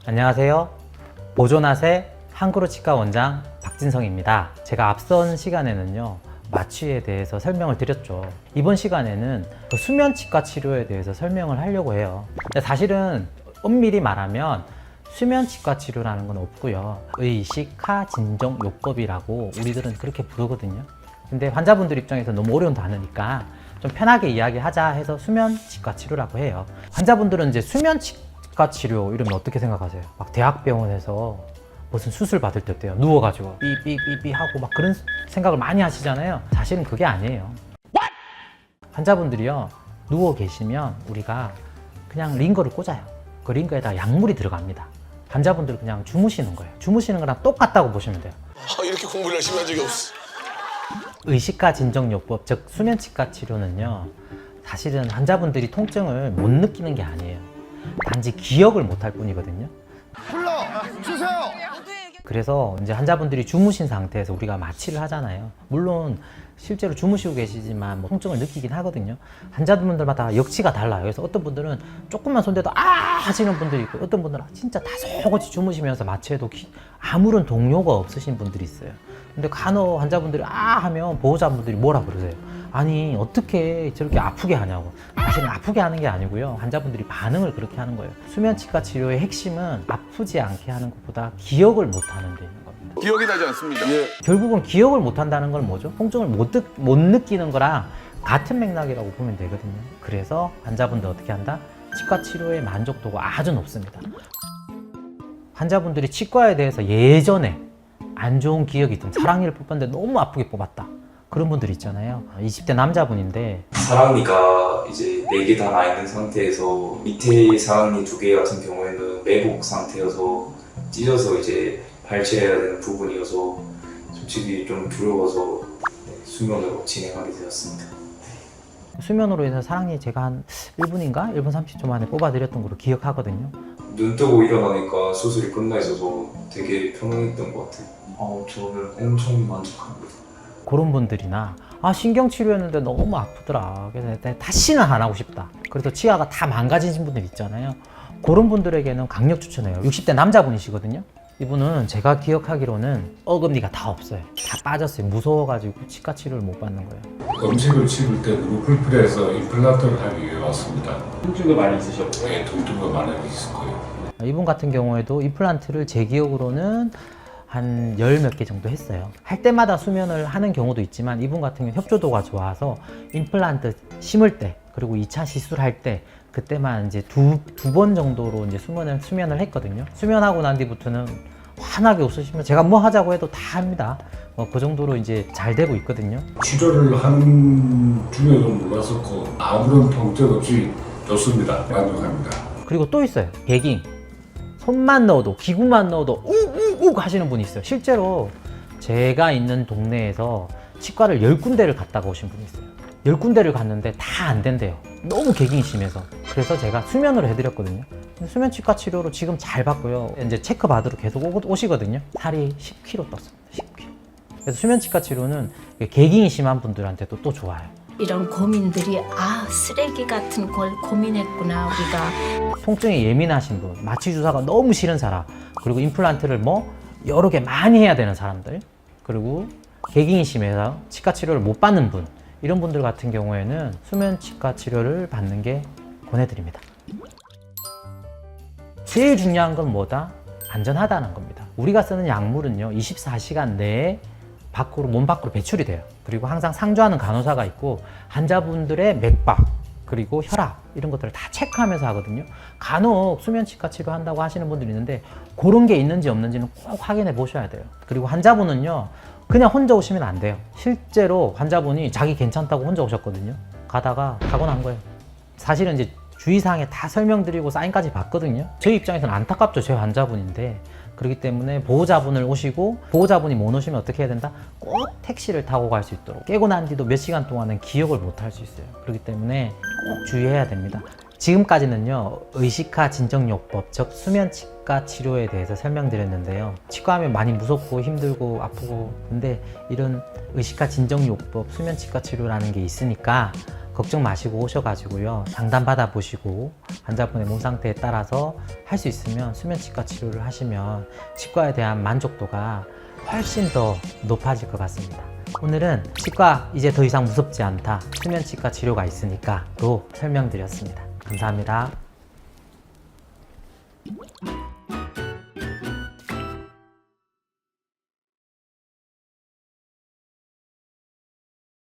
안녕하세요. 보존아세 한그루치과 원장 박진성입니다. 제가 앞선 시간에는요, 마취에 대해서 설명을 드렸죠. 이번 시간에는 그 수면치과 치료에 대해서 설명을 하려고 해요. 근데 사실은 엄밀히 말하면 수면치과 치료라는 건 없고요. 의식하진정요법이라고 우리들은 그렇게 부르거든요. 근데 환자분들 입장에서 너무 어려운 단어니까 좀 편하게 이야기하자 해서 수면치과 치료라고 해요. 환자분들은 이제 수면치과 치료 이러면 어떻게 생각하세요? 막 대학병원에서 무슨 수술 받을 때 어때요? 누워가지고 삐삐삐삐 하고 막 그런 생각을 많이 하시잖아요. 사실은 그게 아니에요. 환자분들이요, 누워 계시면 우리가 그냥 링거를 꽂아요. 그 링거에다 약물이 들어갑니다. 환자분들은 그냥 주무시는 거예요. 주무시는 거랑 똑같다고 보시면 돼요. 이렇게 공부를 열심히 한 적이 없어. 의식과 진정요법, 즉 수면치과 치료는요, 사실은 환자분들이 통증을 못 느끼는 게 아니에요. 단지 기억을 못 할 뿐이거든요. 불러 주세요. 그래서 이제 환자분들이 주무신 상태에서 우리가 마취를 하잖아요. 물론 실제로 주무시고 계시지만 뭐 통증을 느끼긴 하거든요. 환자분들마다 역치가 달라요. 그래서 어떤 분들은 조금만 손대도 하시는 분들이 있고, 어떤 분들은 진짜 다소곳이 주무시면서 마취해도 아무런 동요가 없으신 분들이 있어요. 근데 간혹 환자분들이 하면 보호자분들이 뭐라 그러세요? 아니 어떻게 저렇게 아프게 하냐고. 사실은 아프게 하는 게 아니고요, 환자분들이 반응을 그렇게 하는 거예요. 수면치과 치료의 핵심은 아프지 않게 하는 것보다 기억을 못 하는 데 있는 겁니다. 기억이 나지 않습니다. 결국은 기억을 못 한다는 건 뭐죠? 통증을 못 느끼는 거랑 같은 맥락이라고 보면 되거든요. 그래서 환자분들 어떻게 한다? 치과 치료의 만족도가 아주 높습니다. 환자분들이 치과에 대해서 예전에 안 좋은 기억이 있던, 사랑니를 뽑았는데 너무 아프게 뽑았다, 그런 분들 있잖아요. 20대 남자분인데 사랑니가 이제 4개 다 나 있는 상태에서 밑에 사랑니 2개 같은 경우에는 매복 상태여서 찢어서 이제 발치해야 되는 부분이어서 솔직히 좀 두려워서 수면으로 진행하게 되었습니다. 수면으로 인해서 사랑니 제가 한 1분인가? 1분 30초 만에 뽑아드렸던 걸로 기억하거든요. 눈 뜨고 일어나니까 수술이 끝나 있어서 되게 편안했던 것 같아요. 저는 엄청 만족합니다. 그런 분들이나 신경치료였는데 너무 아프더라, 그래서 다시는 안 하고 싶다, 그래서 치아가 다 망가지신 분들 있잖아요. 그런 분들에게는 강력 추천해요. 60대 남자분이시거든요. 이분은 제가 기억하기로는 어금니가 다 없어요. 다 빠졌어요. 무서워가지고 치과 치료를 못 받는 거예요. 음식을 씹을 때 무릎을 필요해서 임플란트를 하기 위해 왔습니다. 통증도 많이 있으셨고 네, 통증도 많이 있을 거예요. 이분 같은 경우에도 임플란트를 제 기억으로는 한 10몇 개 정도 했어요. 할 때마다 수면을 하는 경우도 있지만, 이분 같은 경우 협조도가 좋아서 임플란트 심을 때, 그리고 2차 시술할 때, 그때만 이제 두 번 정도로 이제 수면을 했거든요. 수면하고 난 뒤부터는 환하게 웃으시면 제가 뭐 하자고 해도 다 합니다. 그 정도로 이제 잘 되고 있거든요. 치료를 하는 중에도 몰랐었고 아무런 통증 없이 좋습니다. 만족합니다. 그리고 또 있어요. 개깅. 손만 넣어도, 기구만 넣어도 우우우 하시는 분이 있어요. 실제로 제가 있는 동네에서 치과를 10군데를 갔다가 오신 분이 있어요. 10군데를 갔는데 다 안 된대요. 너무 개깅이 심해서. 그래서 제가 수면으로 해드렸거든요. 수면치과 치료로 지금 잘 받고요. 이제 체크 받으러 계속 오시거든요. 살이 10kg 떴습니다. 10kg. 그래서 수면치과 치료는 개깅이 심한 분들한테도 또 좋아요. 이런 고민들이 쓰레기 같은 걸 고민했구나 우리가. 통증에 예민하신 분, 마취 주사가 너무 싫은 사람, 그리고 임플란트를 여러 개 많이 해야 되는 사람들, 그리고 개깅이 심해서 치과 치료를 못 받는 분, 이런 분들 같은 경우에는 수면치과 치료를 받는 게 권해드립니다. 제일 중요한 건 뭐다? 안전하다는 겁니다. 우리가 쓰는 약물은요, 24시간 내에 몸 밖으로 배출이 돼요. 그리고 항상 상주하는 간호사가 있고, 환자분들의 맥박, 그리고 혈압, 이런 것들을 다 체크하면서 하거든요. 간혹 수면치과 치료한다고 하시는 분들이 있는데, 그런 게 있는지 없는지는 꼭 확인해 보셔야 돼요. 그리고 환자분은요, 그냥 혼자 오시면 안 돼요. 실제로 환자분이 자기 괜찮다고 혼자 오셨거든요. 가다가 사고 난 거예요. 사실은 이제 주의사항에 다 설명드리고 사인까지 받거든요. 저희 입장에서는 안타깝죠. 제 환자분인데. 그렇기 때문에 보호자분을 오시고, 보호자분이 못 오시면 어떻게 해야 된다? 꼭 택시를 타고 갈 수 있도록. 깨고 난 뒤도 몇 시간 동안은 기억을 못 할 수 있어요. 그렇기 때문에 꼭 주의해야 됩니다. 지금까지는요, 의식화 진정요법, 즉 수면치과 치료에 대해서 설명드렸는데요. 치과하면 많이 무섭고 힘들고 아프고, 근데 이런 의식화 진정요법, 수면치과 치료라는 게 있으니까 걱정 마시고 오셔가지고요. 상담 받아보시고 환자분의 몸 상태에 따라서 할 수 있으면 수면치과 치료를 하시면 치과에 대한 만족도가 훨씬 더 높아질 것 같습니다. 오늘은 치과 이제 더 이상 무섭지 않다. 수면치과 치료가 있으니까로 설명드렸습니다. 감사합니다.